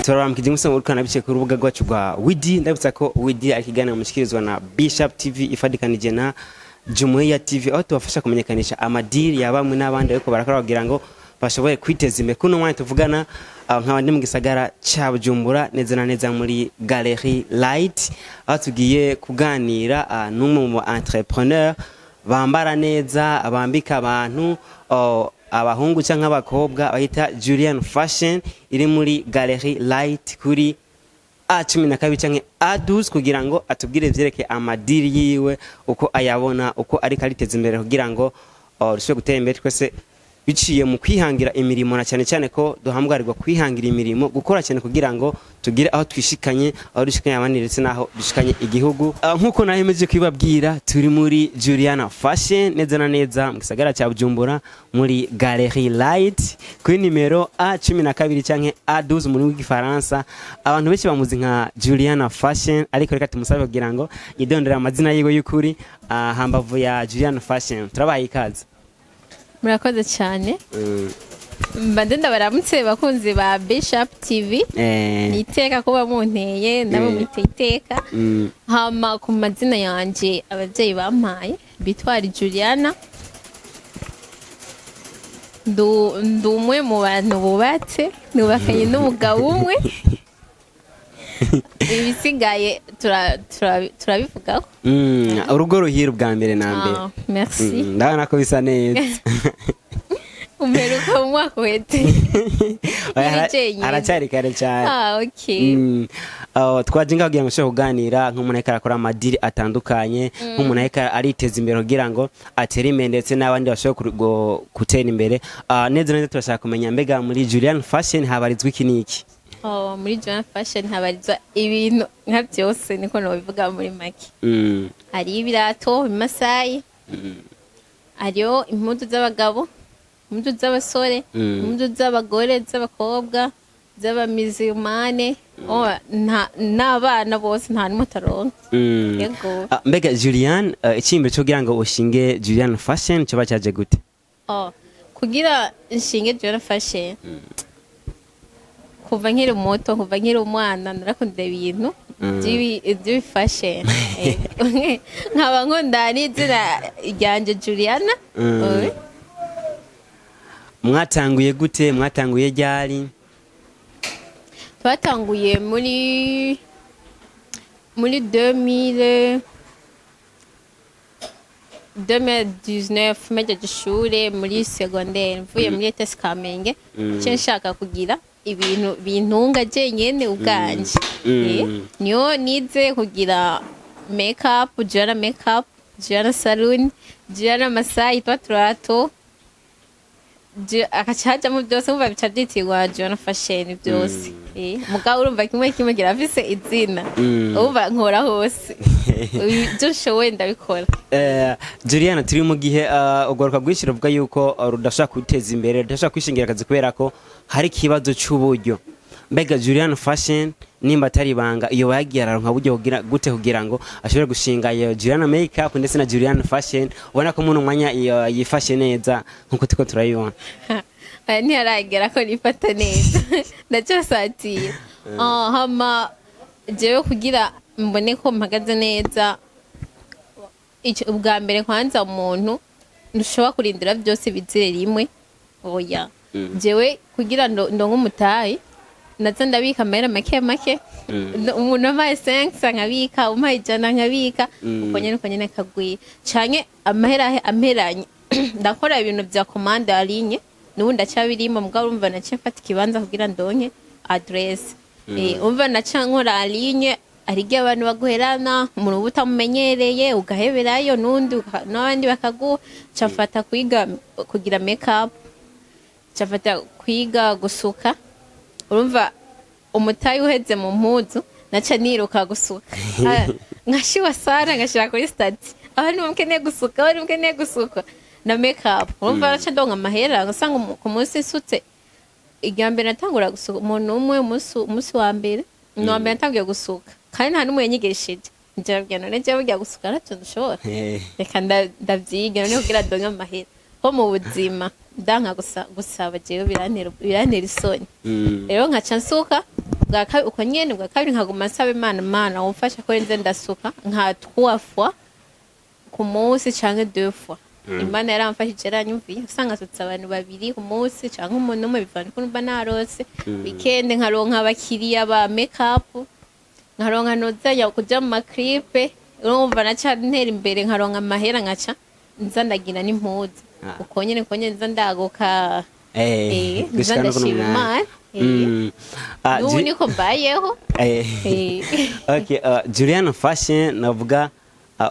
Turaramukije musa urukana bice ku rubuga rwacu rwa Widi ndabutsa ko Widi akiganira mushikirizwa na Bishop TV ifadikanije na Julianna TV aho tubafasha kumenyekanisha amadiri yabamwe n'abandi ariko barakora kugira ngo bashoboye kwiteza imbere kuno mwanya tuvugana nk'abandi mu gisagara ca Bujumbura neza na neza muri Galerie Light aho tugiye kuganira n'umwe mu entrepreneur bambara neza abambika abantu abahungu canke abakobwa bahita Julianna Fashion iri muri Galerie Light kuri A12 canke A12 kugira ngo atubwire vyereke amadiri yiwe uko ayabona uko ari kaliteza imbere kugira ngo rushe gutera imbere twese biciye mu kwihangira imirimo na cyane cyane ko duhamgarirwa kwihangira imirimo gukora cyane kugira ngo tugire aho twishikanye aho dushikanye abandi ndetse naho dushikanye igihugu nkuko nahemeje kwibabwira turi muri Julianna Fashion neza na neza mu gisagara cya Bujumbura muri Galerie Light kuri nimero A12 canke A12 muri w'igifaransa abantu benshi bamuzi nka Julianna Fashion ariko reka tumusabe kugira ngo yidondera amazina yiwe y'ukuri hambavu ya Julianna Fashion turabaye ikaze. Murakoze cyane mbandenda baramutse bakunzi ba Bishop TV niteka kuba munteye nabo mwiteka hama ku mazina yanje abavyeyi bampaye bitwari Julianna ndumwe mu bantu bubatse nubakanye n'umugabo umwe ibisigaye turabivugaho urugo ruhira ubwa mbere na mbere merci ndabona ko bisa neza umeruka mu mwaka wete aracyari kare cyane okay twaje ngaho kugira ngo ushobore kuganira nk'umuntu ariko arakora amadiri atandukanye nk'umuntu ariko ariteza imbere kugira ngo atere imbere ndetse n'abandi bashobore gutera imbere neza neza turashaka kumenya mbega muri Julianna Fashion habarizwa iki niki muri Julianna Fashion habarizwa ibintu nka byose niko nobivuga muri make hari ibirato bimasayi ariyo impuzu z'abagabo impuzu z'abasore impuzu z'abagore z'abakobwa z'abamizimane n'abana bose nta nimwe taronka yego mbega Julianna ikimbere cyo kugira ngo ushinge Julianna Fashion cyo bacaje gute kugira inshinge Julianna Fashion kuva nkiri muto kuva nkiri umwana narakunda ibintu by'ifashion nkaba nkunda n'izina ryanje Julianna mwatanguye gute mwatanguye ryari twatanguye muri 2019 meje gishure muri secondaire mvuye muri ETS Kamenge cyo nshaka kugira ibintu bintunga jenyene ubwanje niyo nize kugira makeup Julianna salon Julianna masayi twatrato akacaja mu byose umva bica byitirwa Julianna Fashion byose mugabo urumva kimwe girafise izina umva nkora hose ibyo showe ndabikora Julianna turi mu gihe ugaruka gwishira uvuga yuko rudashaka kwiteza imbere rudashaka kwishingira akazi kubera ko hari kibazo cy'uburyo mbega Julianna Fashion nimba atari banga iyo yagiye araronka buryo gute kugira ngo ashobore gushinga iyo Julianna makeup ndetse na Julianna Fashion ubona ko umuntu mwanya yifashe neza nkuko tuko turayibona ntiyaragera ko nifata neza ndacyasatiye hama jewe kugira mbone ko mpagaze neza ubwa mbere kwanza umuntu ntushobora kurindira byose bizire rimwe oya jewe kugira ndonke umutayi naza ndabika amahera make umuntu amaye 5 nkabika umpaye 100 nkabika uko nyene kagwiye canke amahera amperanye ndakora ibintu bya commande en ligne nubundi acyabirimo mugabo urumva nace mfata ikibanza kugira ndonke address umva naca nkora en ligne arigiye abantu baguherana umuntu utamumenyereye ugaheberayo nundi n'abandi bakagu cafata kwiga kugira makeup cafata kwiga gusuka urumva umutayi uheze mu mpuzu naca niruka gusuka nkashiwa Sara ngashira kuri stati abantu mkeneye gusuka na makeup urumva naca ndonka amahera ngasanga ku munsi nsutse igambere natangura gusuka umuntu umwe umunsi wa mbere natangiye gusuka kandi nta numwe yanyigishije njye none je burya gusuka natyo dushobora reka ndavyiga none kugira ndonke amahera ho mu buzima ndanka gusaba jewe birantera isoni rero nkaca nsuka uko nyene bwa kabiri nkaguma nsaba Imana wumfasha ko nze ndasuka nka 3 fois ku munsi canke 2 fois. Imana yaramfashije yaranyumviye usanga asutse abantu babiri ku munsi canke umuntu umwe bivana ko mba narose. Weekend nkaronka abakiriya ba makeup, nkaronka nozanya kuja mu makripe, urumva naca ntera imbere nkaronka amahera nkaca nza ndagira n'impuzu. Uko nyene nza ndagoka nza ndashima Imana. Nubu niko mbayeho. Okay, Julianna Fashion navuga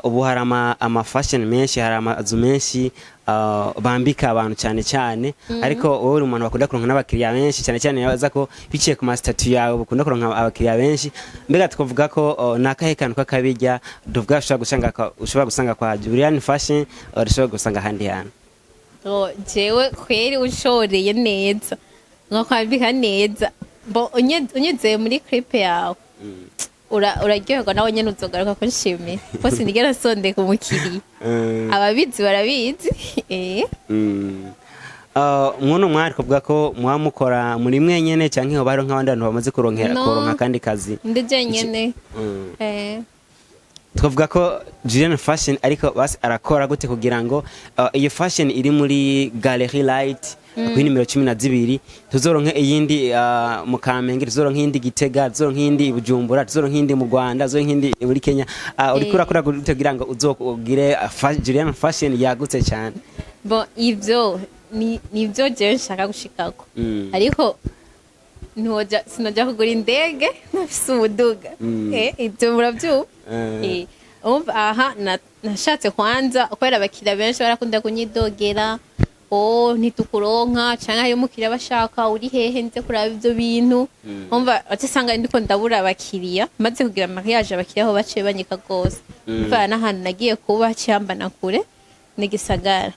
ubu hari ama fashion menshi, hari amazu menshi bambika abantu cyane cyane, ariko wowe uri umuntu bakunda kuronka n'abakiriya benshi cyane cyane yabaza ko biciye ku statut yawe bakunda kuronka abakiriya benshi. Mbega tukavuga ko nakahe kantu kakabijya duvuga ushobora gusanga kwa Julianna Fashion ushobora gusanga handi hano. Jewe kweri ushoreye neza nkakwambika neza unyuze muri clip yawe uraryoherwa nawe nyene uzogaruka ko nshimye ko sinigera sondeka umukiriya. Ababizi barabizi. Mwono mwari kuvuga ko mwamukora muri mwenyene canke ho baro nk'abandi bantu bamaze kuronka kandi kazi? Ndije nyene. Twavuga ko Julianna Fashion ariko basi arakora gute kugira ngo iyo fashion iri muri Gallery Light kuri nimero 12 tuzoronke iyindi mu Kamenge, tuzoronke iyindi Gitega, tuzoronke iyindi Bujumbura, tuzoronke iyindi mu Rwanda, tuzoronke iyindi muri Kenya. Uriko urakora gute kugira ngo uzogire Julianna Fashion yagutse cyane? Bon ivyo nivyo je nshaka gushikako, ariko sinoja kugura indege nafise umuduga. Ivyo muravyumva. Aha nashatse kwanza kwera abakiriya benshi barakunda kunyidogera, ntitukuronka canke ayo mukiriya bashaka uri hehe nze kuraba ivyo bintu. Umva atisanga ndiko ndabura abakiriya maze kugira mariage abakiriya ho baciye banyika gose. Mva n'ahantu nagiye kuba cyambana kure n'igisagara.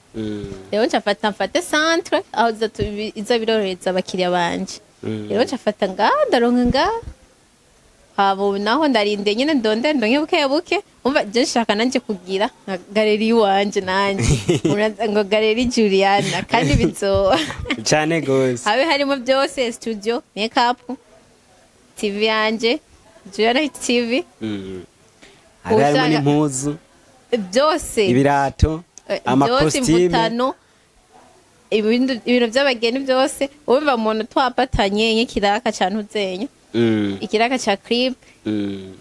Rero mfate centre aho iza biroreza abakiriya banje. Rero nshafata ndaronka habo naho ndarinde nyene ndonde buke umva je nshaka nanje kugira galeri wanje nanje ngo galeri Julianna kandi bizoba cyane gose habe harimo byose studio makeup TV yanje Julianna TV harimo n'impuzu byose ibirato amakostime ibintu by'abageni byose umva umuntu twapatanye nk'ikiraka cyane uzenya ikiraka cha clip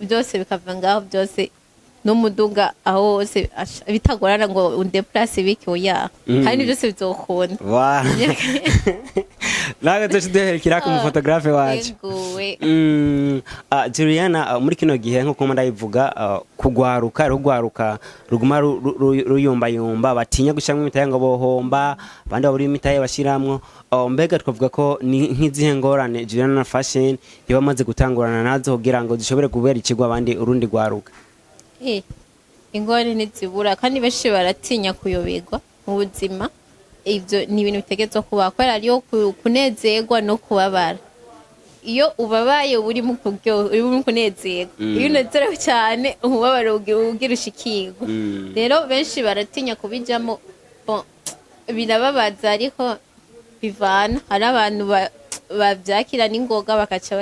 byose bikava ngaho byose n'umuduga aho hose bitagorana ngo undeplace biki oya kandi byose bizokunda. Naga tushide kiraka mu photographe wacu. Julianna muri kino gihe nko kuma ndayivuga rugwaruka ruguma ruyumba batinya gushamwe imitaye ngo bohomba bandi baburi imitaye bashiramwo. Mbega twavuga ko ni nk'izihe ngorane Julianna Fashion yabamaze gutangurana nazo kugira ngo zishobore kubera ikigwa abandi urundi gwaruka? Ingorane ntizibura kandi benshi baratinya kuyoberwa mu buzima. Ivyo ni ibintu bitegetswe kuba kwera ariyo kunezerwa no kubabara. Iyo ubabaye uri mu kuryo uri mu kunezerwa, iyo unezerewe cyane umubabaro ugira ushikirwa. Rero benshi baratinya kubijamo, birababaza ariko bivana. Hari abantu bavyakira n'ingoga bakaca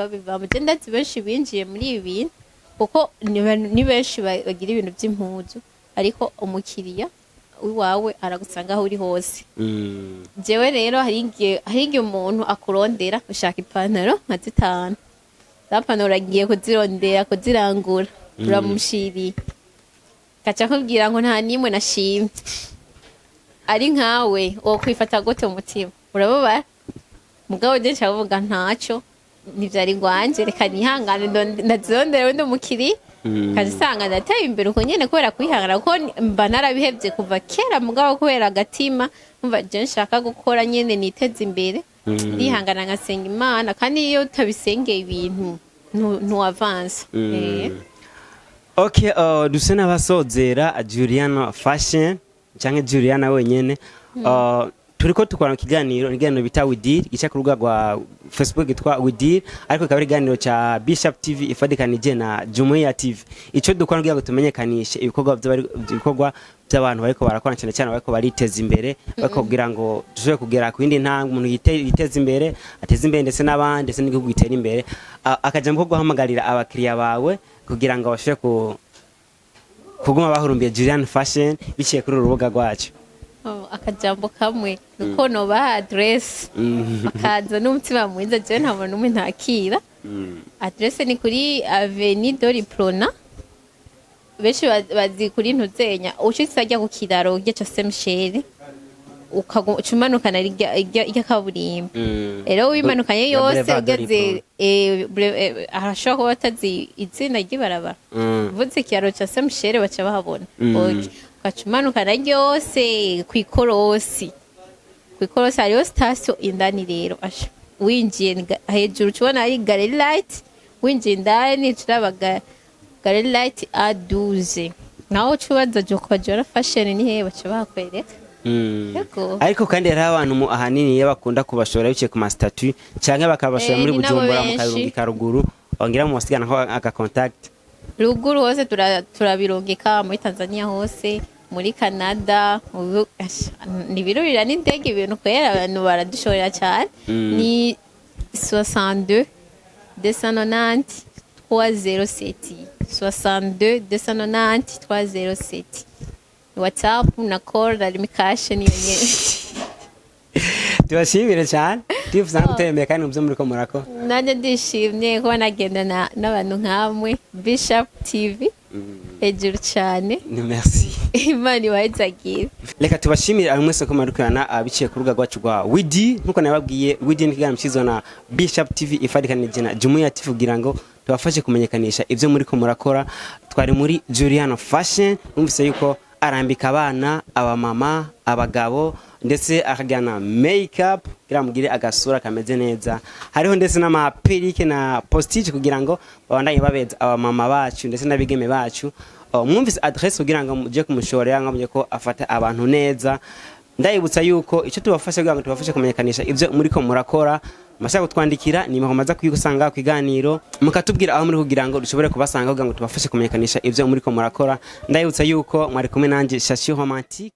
babivamo. Je ndazi benshi binjiye muri ibi bintu kuko ni benshi bagira ibintu by'impuzu ariko umukiriya wawe aragusanga aho uri hose. Jewe rero hari igihe umuntu akurondera ushaka ipantaro nka 5 zapantaro agiye kuzirondera kuzirangura uramushiriye kaca kubwira ngo nta nimwe nashimye. Ari nkawe wo kwifata gute umutima urababara mugabo je ncavuga ntacyo nivyari gwanje reka nihangane ndazirondera wende umukiriya kazisanga ndateye imbere uko nyene kubera kwihangana kuko mba narabihevye kuva kera mugabo kubera agatima umva je nshaka gukora nyene niteze imbere ndihangana ngasenga Imana kandi iyo utabisengeye ibintu ntuavansa. Okay, duse n'abasozera Julianna Fashion canke Julianna wenyene turiko tukora ikiganiro bita idiri gica ku rubuga rwa Facebook gitwa idiri, ariko ikaba ari ikiganiro ca Bishop TV ifadikanije na Jumuiya TV. Ico dukora kugira ngo tumenyekanishe ibikorwa by'abantu bariko barakora cyane cyane bariko bariteza imbere, bariko kugira ngo dushobore kugera ku yindi ntambwe, umuntu yiteza imbere, ateza imbere ndetse n'abandi ndetse n'igihugu gitera imbere. Akaja mu guhamagarira abakiriya bawe kugira ngo bashobore kuguma bahurumbiye Julianna Fashion biciye kuri urubuga rwacu. Akajambo kamwe nuko noba address bakaza n'umutima mwiza, je ntabwo numwe ntakira. Address ni kuri Avenue d'Oriprona, benshi bazi kuri Ntuzenya, ushitse ajya ku kiraro gica Semsheri ukacumanukana irya kaburimbo. Rero wimanukanye yose ugeze arashobora kuba atazi izina ry'ibarabara, vuze ikiraro ca Semsheri baca bahabona. Ukacumanukana ryose kw'ikorosi hariho station indani. Rero winjiye hejuru ubona ari gallery light, winjiye indani turaba gallery light A12, naho cubaza Julianna Fashion ni hehe baca bakwereka. Ariko kandi hari abantu ahanini bakunda kubashora biciye ku ma statut canke bakabashora muri Bujumbura mu Karungi ruguru, ongira mu wasigana ko aka contact ruguru hose turabirungika muri Tanzania hose, muri Canada, nibirurira n'indege ibintu kwera abantu baradushorera cyane. Ni 62 290 307 62 290 307 WhatsApp na call ari mikashe niyo nyene. Tubashimire cyane, tifuza gutembera kandi muvyo muri ko murako. Nanje ndishimye ko nagendana n'abantu nkamwe Bishop TV. Hejuru cyane. Ni merci. Imana ibahezagiye. Reka tubashimire ari mwese ko marukana abiciye ku rubuga rwacu rwa idiri, nkuko nababwiye idiri ni kiganiro cyizo na Bishop TV ifadikanije na Jumuiya TV kugira ngo tubafashe kumenyekanisha ivyo muri ko murakora. Twari muri Julianna Fashion, numvise yuko arambika abana, abamama, abagabo ndetse akagana makeup kugira mugire agasura kameze neza. Hariho ndetse n'ama perike na postige kugira ngo babandanye babeza abamama bacu ndetse n'abigeme bacu. Mwumvise address kugira ngo muje kumushorera ngamuje ko afata abantu neza. Ndayibutsa yuko ico tubafasha kugira ngo tubafashe kumenyekanisha ivyo muri ko murakora, mashaka kutwandikira ni maza kuyigusanga ku iganiro mukatubwira aho muri kugira ngo dushobore kubasanga kugira ngo tubafashe kumenyekanisha ivyo muri ko murakora. Ndayibutsa yuko mwari kumwe nanje Shashi Romantique.